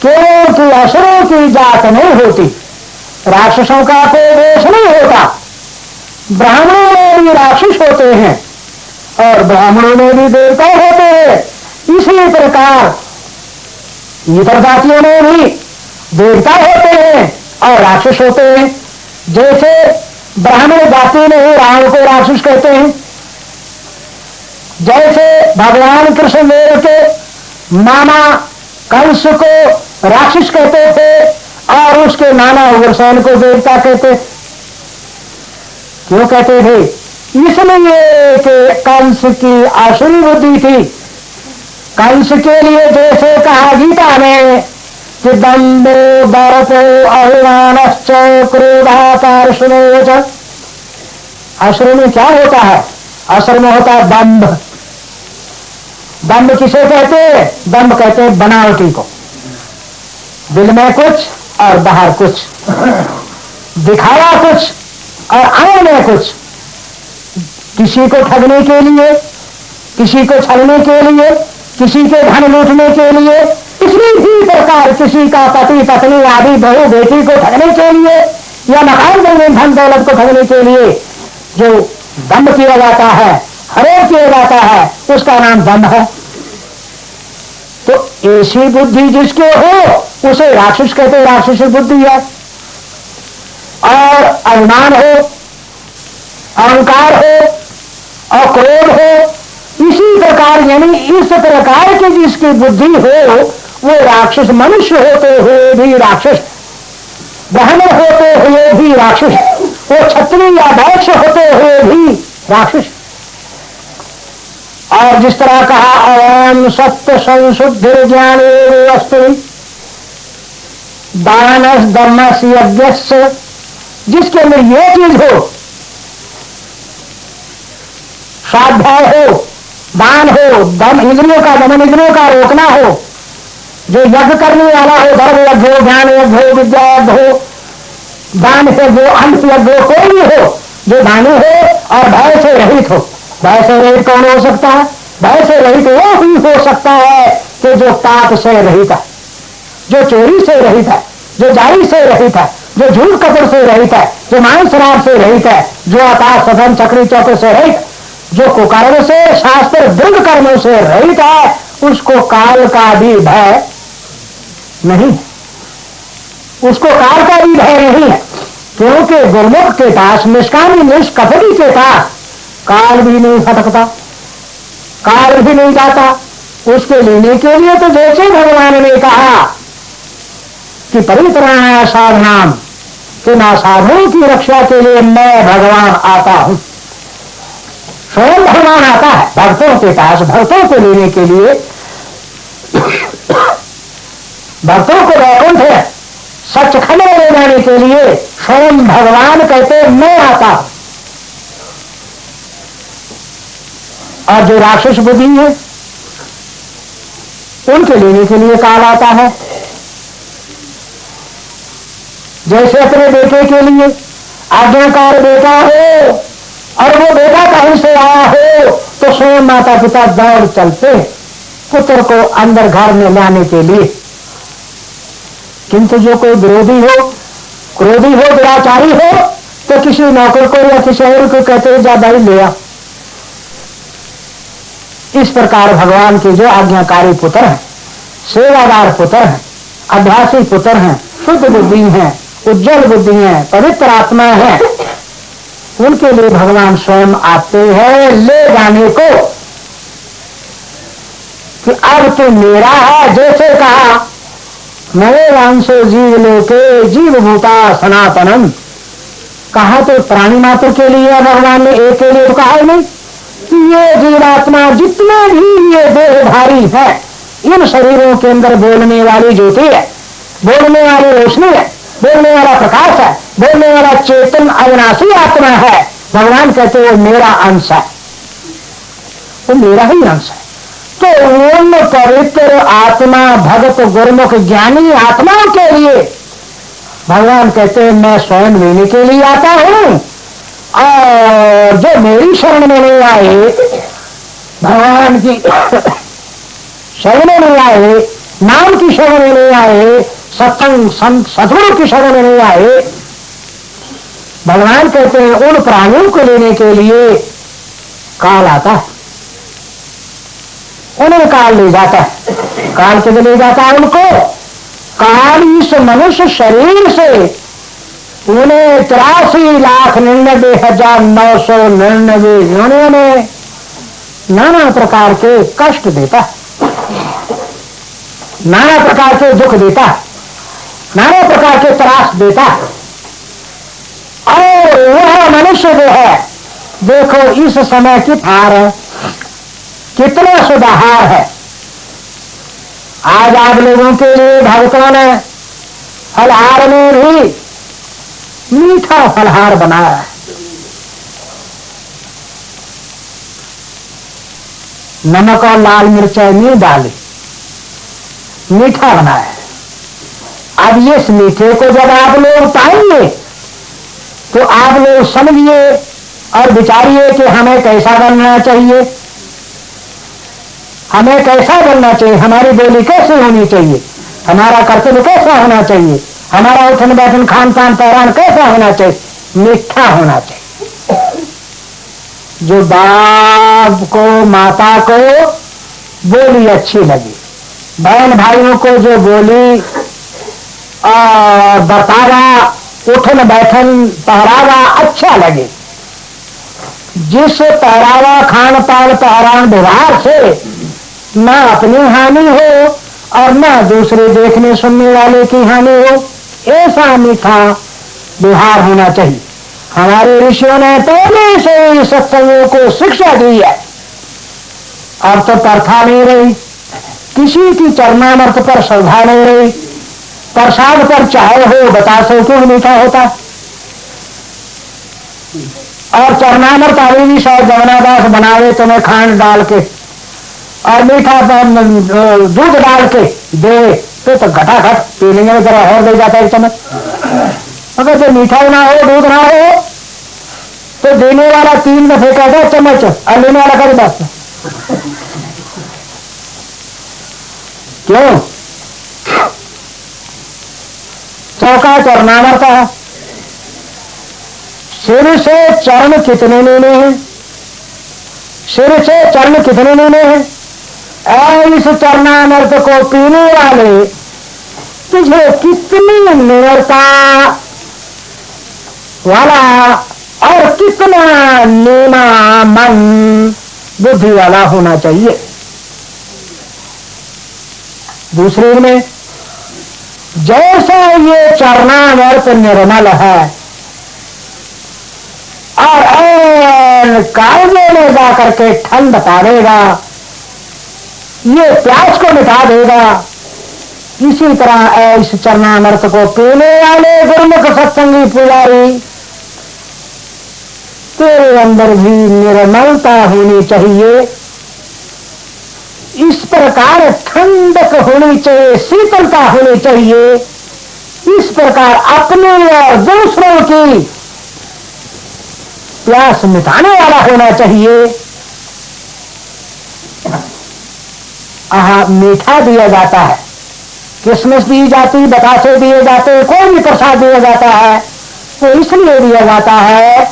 क्योंकि असुरों की जात नहीं होती, राक्षसों का कोई दोष नहीं होता। ब्राह्मणों में भी राक्षस होते हैं और ब्राह्मणों में भी देवता होते हैं। इसी प्रकार इतर जातियों में भी देवता होते हैं और राक्षस होते हैं। जैसे ब्राह्मण जाति में ही रावण को राक्षस कहते हैं, जैसे भगवान कृष्णदेव के मामा कंस को राक्षस कहते थे और उसके नाना उग्रसेन को देवता कहते। क्यों कहते थे? इसलिए कि कंस की आसुरी बुद्धि थी। कंस के लिए जैसे कहा गीता में कि दंभो दर्पो अभिमानश्च क्रोधापार्षणोच। असुर में क्या होता है? असुर में होता है दंभ। दंभ किसे कहते हैं? दंभ कहते हैं बनावटी को, दिल में कुछ और बाहर कुछ, दिखावा कुछ और आने में कुछ, किसी को ठगने के लिए, किसी को छलने के लिए, किसी के धन लूटने के लिए, किसी भी प्रकार किसी का पति पत्नी आदि बहू बेटी को ठगने के लिए या मकान जमीन धन दौलत को ठगने के लिए जो दंभ किया जाता है, हरेक किया जाता है, उसका नाम दंभ है। तो ऐसी बुद्धि जिसके हो उसे राक्षस कहते, राक्षस बुद्धि है। और अभिमान हो, अहंकार हो और क्रोध हो, इसी प्रकार यानी इस प्रकार की जिसकी बुद्धि हो वो राक्षस। मनुष्य होते हुए भी राक्षस, ब्राह्मण होते हुए भी राक्षस, वो क्षत्रिय या वैश्य होते हुए भी राक्षस। और जिस तरह कहा अयम सत्य संशुद्धि ज्ञान वस्तु दानस धर्मस यज्ञस्य, जिसके अंदर ये चीज हो, स्वाध्याय हो, दान हो, दम इंद्रियों का दमन, इंद्रियों का रोकना हो, जो यज्ञ करने वाला हो, धर्म यज्ञ हो, ज्ञान यज्ञ हो, विद्या यज्ञ हो, दान यज्ञ हो, अंत यज्ञ हो, कोई भी हो, जो दानी हो और भय से रहित हो। भय से रहित कौन हो सकता है? भय से रहित वो ही हो सकता है कि जो पाप से रहित है, जो चोरी से रहित है, जो जारी से रहित है, जो झूठ कपड़ से रहित है, जो मांस शराब से रहित है, जो आकाश सदन चक्री चौके से रहित, जो कुकर्म से शास्त्र दृढ़ कर्मों से रहित है, उसको काल का भी भय नहीं, उसको काल का भी भय नहीं है। क्योंकि गुरुमुख के पास, निष्कामी निष्कपटी के पास काल भी नहीं फटकता, काल भी नहीं जाता। उसके लेने के लिए तो जैसे भगवान ने कहा कि परित्राणाय साधनाम, कि ना साधुओं की रक्षा के लिए मैं भगवान आता हूं। स्वयं भगवान आता है भक्तों के पास, भक्तों को लेने के लिए। भक्तों को वैकुंठ है सचखंड में ले जाने के लिए स्वयं भगवान कहते मैं आता हूं। और जो राक्षस बुद्धि है उनके लेने के लिए काल आता है। जैसे अपने बेटे के लिए आज्ञाकार बेटा हो और वो बेटा कहीं से आया हो तो स्वयं माता पिता दौड़ चलते पुत्र को अंदर घर में लाने के लिए। किंतु जो कोई विरोधी हो, क्रोधी हो, दुराचारी हो तो किसी नौकर को या किसी और को कहते जा भाई ले आ। इस प्रकार भगवान के जो आज्ञाकारी पुत्र हैं, सेवादार पुत्र हैं, अभ्यासी पुत्र हैं, शुद्ध बुद्धि हैं, उज्जवल बुद्धि हैं, पवित्र आत्मा है, उनके लिए भगवान स्वयं आते हैं ले जाने को कि अब तो मेरा है। जैसे कहा नवे वांशो जीव लोके जीव भूता सनातनम, कहा तो प्राणी मात्र के लिए भगवान ने, एक के लिए तो कहा ही नहीं कि ये जीवात्मा जितने भी ये देहधारी है, इन शरीरों के अंदर बोलने वाली ज्योति है, बोलने वाली रोशनी है, बोलने वाला प्रकाश है, बोलने वाला चेतन अविनाशी आत्मा है। भगवान कहते वो मेरा अंश है, वो मेरा ही अंश है। तो उन पवित्र आत्मा भगत गुरुमुख ज्ञानी आत्माओं के लिए भगवान कहते हैं मैं स्वयं लेने के लिए आता हूं। और जो मेरी शरण में नहीं आए, भगवान की शरण में नहीं आए, नाम की शरण में नहीं आए, सत्संग सद्गुरु की शरण में नहीं आए। भगवान कहते हैं उन प्राणियों को लेने के लिए काल आता है, उन्हें काल ले जाता है। काल किधर ले जाता है उनको? काल इस मनुष्य शरीर से उन्हें 83,99,999 योनियों में नाना प्रकार के कष्ट देता है, नाना प्रकार के दुख देता है, नाना प्रकार के त्रास देता है। और वह मनुष्य जो है, देखो इस समय की हार है, कितना सुधार है। आज आप लोगों के लिए भक्तों ने फलहार में भी मीठा फलहार बनाया है। नमक और लाल मिर्चाई नहीं डाली, मीठा बनाया है। अब इस मीठे को जब आप लोग पाएंगे तो आप लोग समझिए और विचारिए कि हमें कैसा बनना चाहिए, हमें कैसा बनना चाहिए, हमारी बोली कैसे होनी चाहिए, हमारा कर्तव्य कैसा होना चाहिए, हमारा उठन बैठन खान पान पहरान कैसा होना चाहिए। मीठा होना चाहिए। जो बाप को माता को बोली अच्छी लगी, बहन भाइयों को जो बोली और बर्तावा उठन बैठन पहरावा अच्छा लगे, जिस पहरावा खान पान पहरान व्यवहार से न अपनी हानि हो और न दूसरे देखने सुनने वाले की हानि हो, ऐसा मीठा व्यवहार होना चाहिए। हमारे ऋषियों ने पहले से ही सत्संगों को शिक्षा दी है। अब तो प्रथा नहीं रही, किसी की चरणामृत पर श्रद्धा नहीं रही। प्रसाद पर चाहे हो बतासे क्यों मीठा होता, और चरणामृत अभी भी शायद जमुनादास बनावे तुम्हें खांड डाल के और मीठा दूध डाल के दे तो घटाघट पी लेंगे, जरा और दे जाता है एक चम्मच। अगर जो मीठा ना हो, दूध ना हो, तो देने वाला 3 दफे कहता है चम्मच और लेने वाला करे 10। क्यों? चौका चरणामृत है। सिर से चरण कितने लेने हैं, सिर से चरण कितने लेने हैं। इस चरणामृत को पीने वाले तुझे कितनी निर्णयता वाला और कितना नेमा मन बुद्धि वाला होना चाहिए। दूसरे में जैसा ये चरणामृत निर्मल है और कायदे में जाकर के ठंड पालेगा, ये प्यास को मिटा देगा, इसी तरह इस चरणामृत को पीने वाले गुरुमुख सत्संगी पुजारी तेरे अंदर भी निर्मलता होनी चाहिए। इस प्रकार ठंडक होनी चाहिए, शीतलता होनी चाहिए। इस प्रकार अपने और दूसरों की प्यास मिटाने वाला होना चाहिए। मीठा दिया जाता है, किसमिस दी जाती, बतासे दिए जाते, कोई भी प्रसाद दिया जाता है तो इसलिए दिया जाता है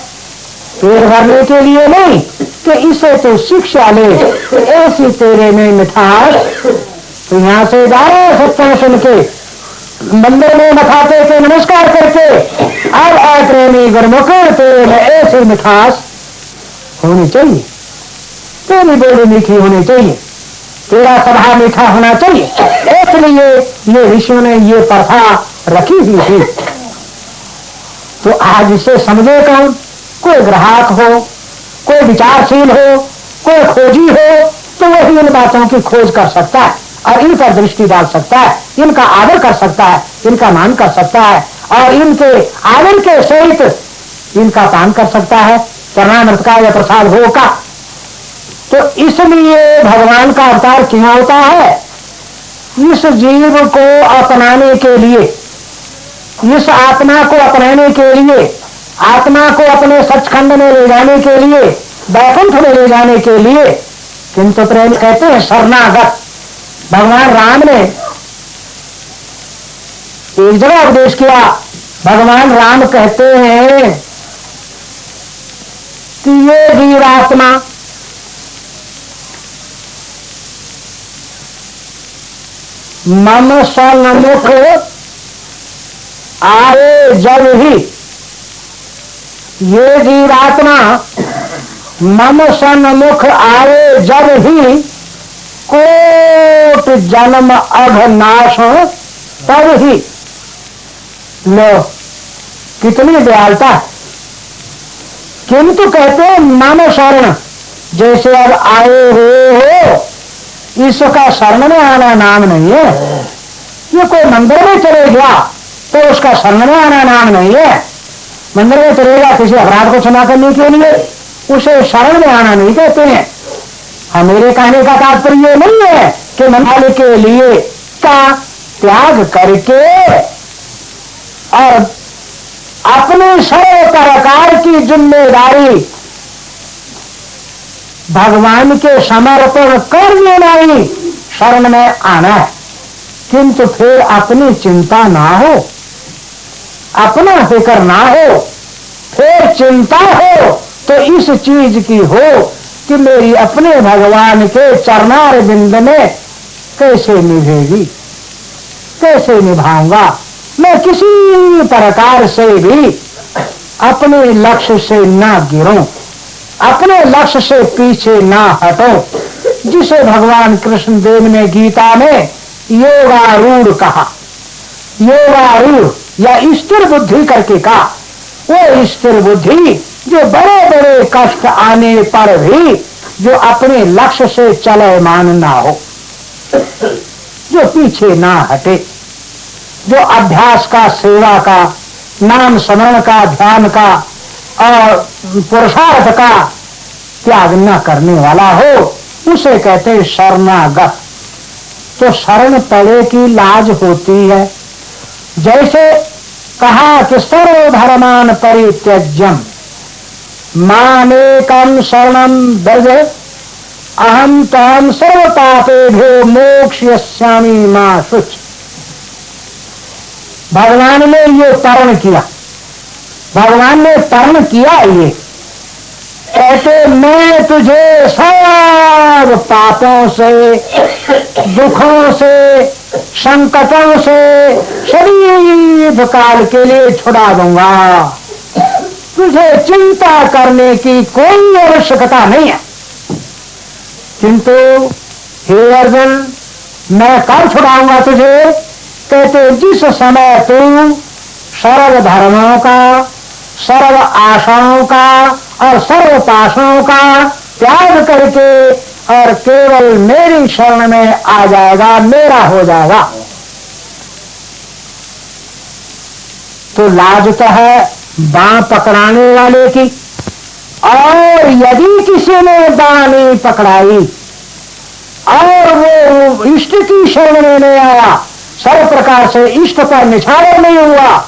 पेट भरने के लिए नहीं, कि इसे तो शिक्षा ले, ऐसी तेरे में मिठास। तो यहां से जा रहे हैं सत्संग सुन के, मंदिर में मथा टेके नमस्कार करके, अब प्रेमी गुरुमुख तेरे में ऐसी मिठास होनी चाहिए, तेरी बोली मीठी होनी चाहिए, तेरा स्वभाव मीठा होना चाहिए। इसलिए ये ऋषियों ने ये प्रथा रखी हुई थी। तो आज इसे समझे कौन? कोई ग्राहक हो, कोई विचारशील हो, कोई खोजी हो, तो वही इन बातों की खोज कर सकता है और इन पर दृष्टि डाल सकता है, इनका आदर कर सकता है, इनका मान कर सकता है और इनके आदर के सहित इनका पान कर सकता है, चरणामृत का या प्रसाद भोग का। तो इसलिए भगवान का अवतार क्यों होता है? इस जीव को अपनाने के लिए, इस आत्मा को अपनाने के लिए, आत्मा को अपने सचखंड में ले जाने के लिए, वैकुंठ में ले जाने के लिए। किंतु प्रेम कहते हैं शरणागत। भगवान राम ने एक जगह उपदेश किया। भगवान राम कहते हैं कि ये जीवात्मा मम सन्मुख आए जब ही, ये जीवात्मा मम सन्मुख आए जब ही, कोट जन्म अघनाश तब ही। लो कितनी दयालुता। किंतु कहते हैं मम शरण, जैसे अब आए हुए हो, इसका शरण में आना नाम नहीं है। ये कोई मंदिर में चले गया तो उसका शरण में आना नाम नहीं है। मंदिर में चलेगा किसी अपराध को क्षमा करने के लिए, उसे शरण में आना नहीं कहते हैं। हाँ, मेरे कहने का तात्पर्य ये नहीं है कि मंदिर के लिए का त्याग करके और अपने सर्व प्रकार की जिम्मेदारी भगवान के समर्पण कर देना ही शरण में आना है। किंतु फिर अपनी चिंता ना हो, अपना फिक्र ना हो, फिर चिंता हो तो इस चीज की हो कि मेरी अपने भगवान के चरणार बिंद में कैसे निभेगी, कैसे निभाऊंगा। मैं किसी प्रकार से भी अपने लक्ष्य से ना गिरूं, अपने लक्ष्य से पीछे ना हटो। जिसे भगवान कृष्णदेव ने गीता में योगारूढ़ कहा, योगारूढ़ या स्थिर बुद्धि करके कहा। वो स्थिर बुद्धि जो बड़े बड़े कष्ट आने पर भी जो अपने लक्ष्य से चलमान ना हो, जो पीछे ना हटे, जो अभ्यास का, सेवा का, नाम स्मरण का, ध्यान का और पुरुषार्थ का त्याग न करने वाला हो, उसे कहते हैं शरणागत। तो शरण पड़े की लाज होती है। जैसे कहा कि सर्वधर्मान परित्यज्यम मामेकं शरणं व्रज अहम त्वां सर्वपापेभ्यो मोक्ष्यस्यामि मा शुच। भगवान ने ये तरण किया, भगवान ने तरण किया। ये कहते मैं तुझे सब पापों से, दुखों से, संकटों से शरीर काल के लिए छुड़ा दूंगा। तुझे चिंता करने की कोई आवश्यकता नहीं है। किंतु हे अर्जुन, मैं कब छुड़ाऊंगा तुझे? कहते जिस समय तू सर्व धर्मों का, सर्व आशाओं का और सर्व पाशों का त्याग करके और केवल मेरी शरण में आ जाएगा, मेरा हो जाएगा। तो लाज तो है बाँ पकड़ाने वाले की, और यदि किसी ने बाँ नहीं पकड़ाई और वो इष्ट की शरण में नहीं आया, सर्व प्रकार से इष्ट पर निछावर नहीं हुआ,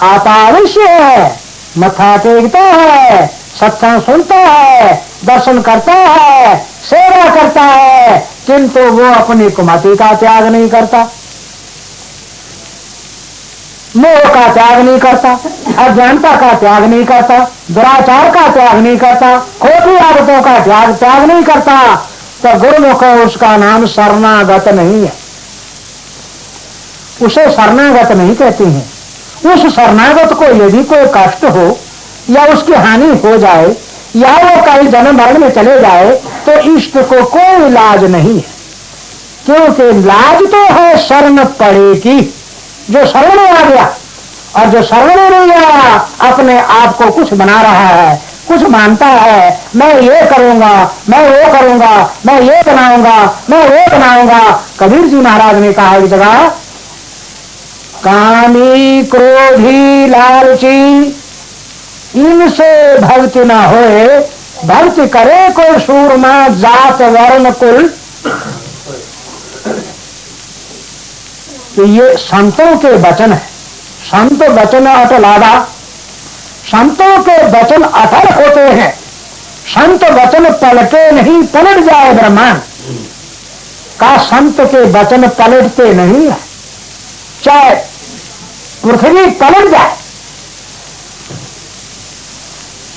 आता अवश्य है, मत्था टेकता है, सत्संग सुनता है, दर्शन करता है, सेवा करता है, किंतु वो अपनी कुमति का त्याग नहीं करता, मोह का त्याग नहीं करता, अज्ञानता का त्याग नहीं करता, दुराचार का त्याग नहीं करता, खोटी आदतों का त्याग नहीं करता, तो गुरुमुख उसका नाम शरणागत नहीं है। उसे शरणागत नहीं कहते हैं। उस शरणागत को यदि कोई कष्ट हो या उसकी हानि हो जाए या वो कहीं जन्म मरण में चले जाए तो इष्ट को कोई लाज नहीं है, क्योंकि लाज तो है शरण पड़े की। जो शरण में आ गया और जो शरण में नहीं आया, अपने आप को कुछ बना रहा है, कुछ मानता है, मैं ये करूंगा, मैं वो करूंगा, मैं ये बनाऊंगा, मैं वो बनाऊंगा। कबीर जी महाराज ने कहा एक जगह, कामी क्रोधी लालची इनसे भक्ति न होए, भक्ति करे कोई सूरमा जात वर्ण कुल। तो ये संतों के वचन है। संत वचन अटलादा, संतों के वचन अटल होते हैं। संत वचन पलटे नहीं, पलट जाए ब्रह्मांड का। संत के वचन पलटते नहीं है। चाहे पृथ्वी पलट जाए।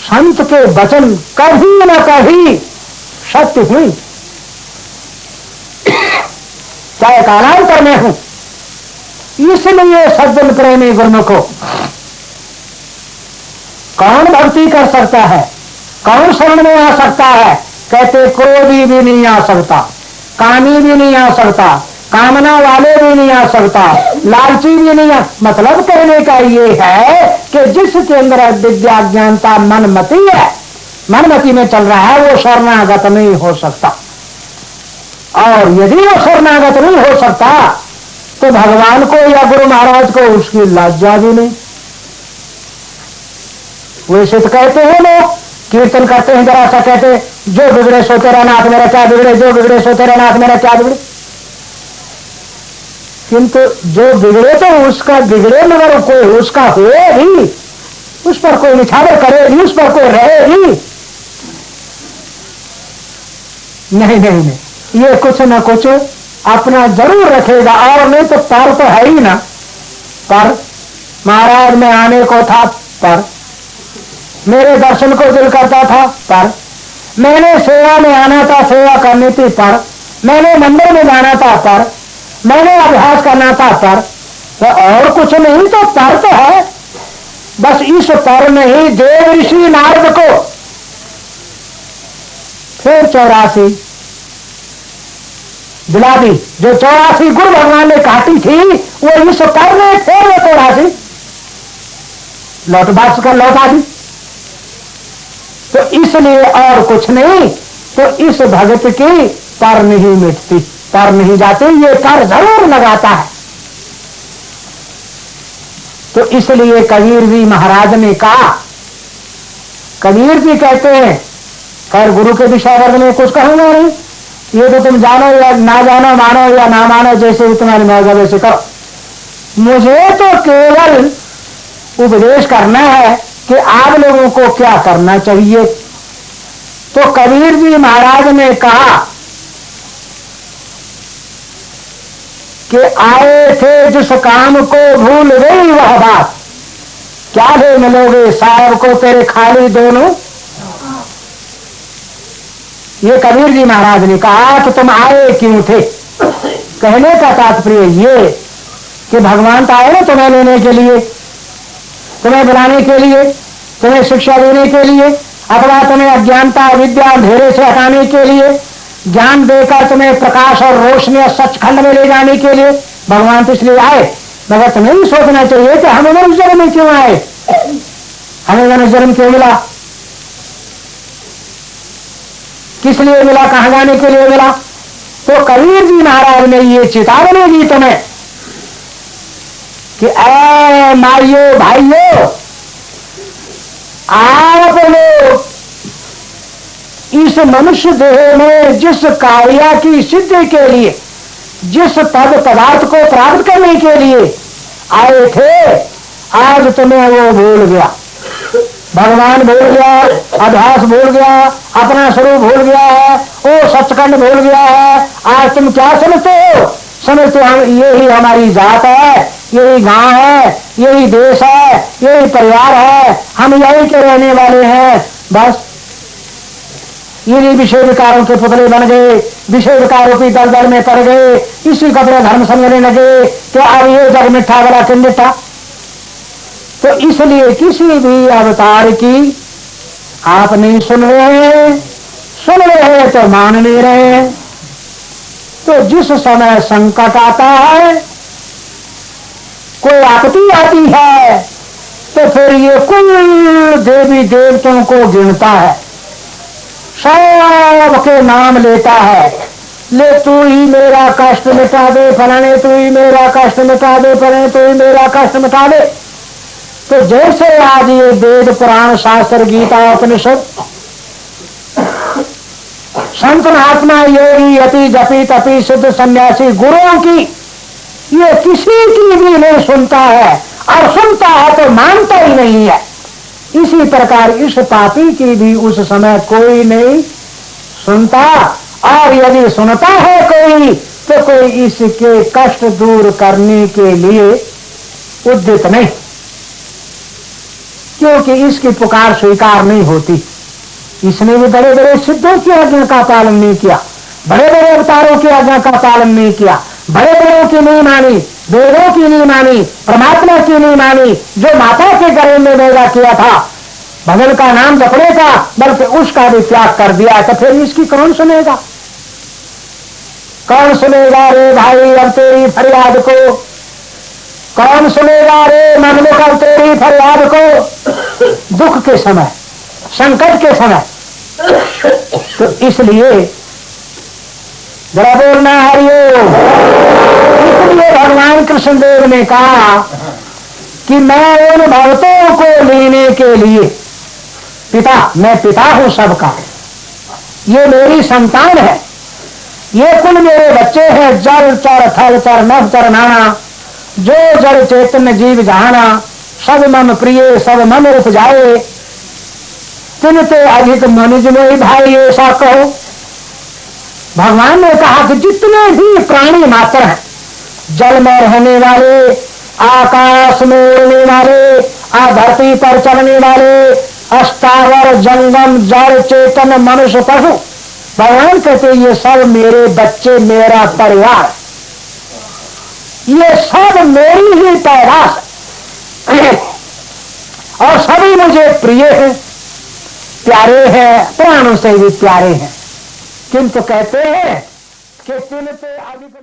संत के वचन कभी न कभी सत्य हुई, चाहे कालांतर में हूं। इसलिए सज्जन प्रेमी गुरुमुखो, कौन भक्ति कर सकता है, कौन शरण में आ सकता है? कहते क्रोधी भी नहीं आ सकता, कामी भी नहीं आ सकता, कामना वाले भी नहीं आ सकता, लालची भी नहीं आ। मतलब कहने का ये है कि जिसके अंदर विद्या ज्ञानता मनमति है, मनमति में चल रहा है, वो शरणागत नहीं हो सकता। और यदि वो शरणागत नहीं हो सकता तो भगवान को या गुरु महाराज को उसकी लज्जा भी नहीं। वैसे तो कहते हैं लोग, कीर्तन करते हैं, जरा सा कहते हैं, जो बिगड़े सो तेरा नाथ मेरा क्या बिगड़े, जो बिगड़े सो तेरा नाथ मेरा क्या बिगड़े। किंतु जो बिगड़े तो उसका बिगड़े, मगर कोई उसका हुए भी, उस पर कोई निछावर करे भी, उस पर कोई रहे भी नहीं। नहीं नहीं, ये कुछ न कुछ अपना जरूर रखेगा। और नहीं तो पर तो है ही ना। पर महाराज में आने को था, पर मेरे दर्शन को दिल करता था, पर मैंने सेवा में आना था, सेवा करनी थी, पर मैंने मंदिर में जाना था, पर मैंने अभ्यास करना था, पर तो और कुछ नहीं तो पर तो है। बस इस पर में ही देव ऋषि नारद को फिर 84 दिला दी। जो 84 गुरु भगवान ने काटी थी, वो इस पर में फिर वो 84 लौट कर लौटा दी। तो इसलिए और कुछ नहीं, तो इस भगत की पर नहीं मिटती, पर नहीं जाती, ये कर जरूर लगाता है। तो इसलिए कबीर जी महाराज ने कहा, कबीर जी कहते हैं, खैर गुरु के विषय वर्ग में कुछ कहूंगा नहीं, ये तो तुम जानो या ना जानो, मानो या ना मानो, जैसे भी तुम्हारी मौका वैसे करो। मुझे तो केवल उपदेश करना है कि आप लोगों को क्या करना चाहिए। तो कबीर जी महाराज ने कहा कि आए थे जिस काम को भूल गई वह बात, क्या ले मिलोगे साहब को तेरे खाली दोनों। ये कबीर जी महाराज ने कहा कि तुम आए क्यों थे। कहने का तात्पर्य ये कि भगवान तो आए ना तुम्हें लेने के लिए, तुम्हें बुलाने के लिए, तुम्हें शिक्षा देने के लिए, अथवा तुम्हें अज्ञानता विद्या अंधेरे से हटाने के लिए, ज्ञान देकर तुम्हें प्रकाश और रोशनी और सचखंड में ले जाने के लिए भगवान तो इसलिए आए। मगर तुम्हें भी सोचना चाहिए कि हमें मनुष्य जन्म में क्यों आए, हमें मनुष्य जन्म क्यों मिला, किस लिए मिला, कहां जाने के लिए मिला। तो कबीर जी महाराज ने ये चेतावनी दी तुम्हें कि ऐ माइयो भाइयों, आप लोग इस मनुष्य देह में जिस कार्य की सिद्धि के लिए, जिस पद पदार्थ को प्राप्त करने के लिए आए थे, आज तुम्हें वो भूल गया, भगवान भूल गया, अभ्यास भूल गया, अपना स्वरूप भूल गया है, वो सचखंड भूल गया है। आज तुम क्या समझते हो? समझते हम यही हमारी जात है, यही गांव है, यही देश है, यही परिवार है, हम यही के रहने वाले हैं। बस इन्हीं विषय विकारों के पुतले बन गए, विषय विकारों की दलदल में पड़ गए, इसी कपड़े धर्म समझने लगे कि अब ये जग मिठा बड़ा कि मिठा। तो इसलिए किसी भी अवतार की आप नहीं सुन रहे, सुन रहे तो मान नहीं रहे। तो जिस समय संकट आता है, कोई आपत्ति आती है, तो फिर ये कुल देवी देवताओं को गिनता है, सबके नाम लेता है, ले तू ही मेरा कष्ट मिटा दे फलाने, तू ही मेरा कष्ट मिटा दे फलाने, तू ही मेरा कष्ट मिटा दे। तो जैसे आज ये वेद पुराण शास्त्र गीता उपनिषद संत महात्मा योगी यति जपी तपी सिद्ध सन्यासी गुरुओं की ये किसी की भी नहीं सुनता है, और सुनता है तो मानता ही नहीं है। इसी प्रकार इस पापी की भी उस समय कोई नहीं सुनता, और यदि सुनता है कोई तो कोई इसके कष्ट दूर करने के लिए उद्यत नहीं, क्योंकि इसकी पुकार स्वीकार नहीं होती। इसने भी बड़े बड़े सिद्धों की आज्ञा का पालन नहीं किया, बड़े बड़े अवतारों की आज्ञा का पालन नहीं किया, बड़े बड़ों की नहीं मानी, वेदों की नहीं मानी, परमात्मा की नहीं मानी, जो माता के गर्भ में पैदा किया था भगवान का नाम जपने का, बल्कि उसका भी त्याग कर दिया। तो फिर इसकी कौन सुनेगा? कौन सुनेगा रे भाई अब तेरी फरियाद को? कौन सुनेगा रे ममलुक अब तेरी फरियाद को? दुख के समय, संकट के समय। तो इसलिए जरा बोलना हरिओम। इसलिए भगवान कृष्णदेव ने कहा कि मैं उन भक्तों को लेने के लिए पिता, मैं पिता हूं सबका, ये मेरी संतान है, ये कुल मेरे बच्चे हैं। जल चर थल चर नभ चर नाना, जो जड़ चैतन्य जीव जहाना, सब मम प्रिय सब मम उपजाए, तिनते अधिक मनुज में भाई ऐसा कहो। भगवान ने कहा कि जितने भी प्राणी मात्र हैं, जल में रहने वाले, आकाश में उड़ने वाले, धरती पर चलने वाले, अष्टावर जंगम जड़ चेतन मनुष्य पशु, भगवान कहते ये सब मेरे बच्चे, मेरा परिवार, ये सब मेरी ही पैदाश है और सभी मुझे प्रिय हैं, प्यारे हैं, प्राणों से भी प्यारे हैं। किंतु कहते हैं कि तिनते अधिक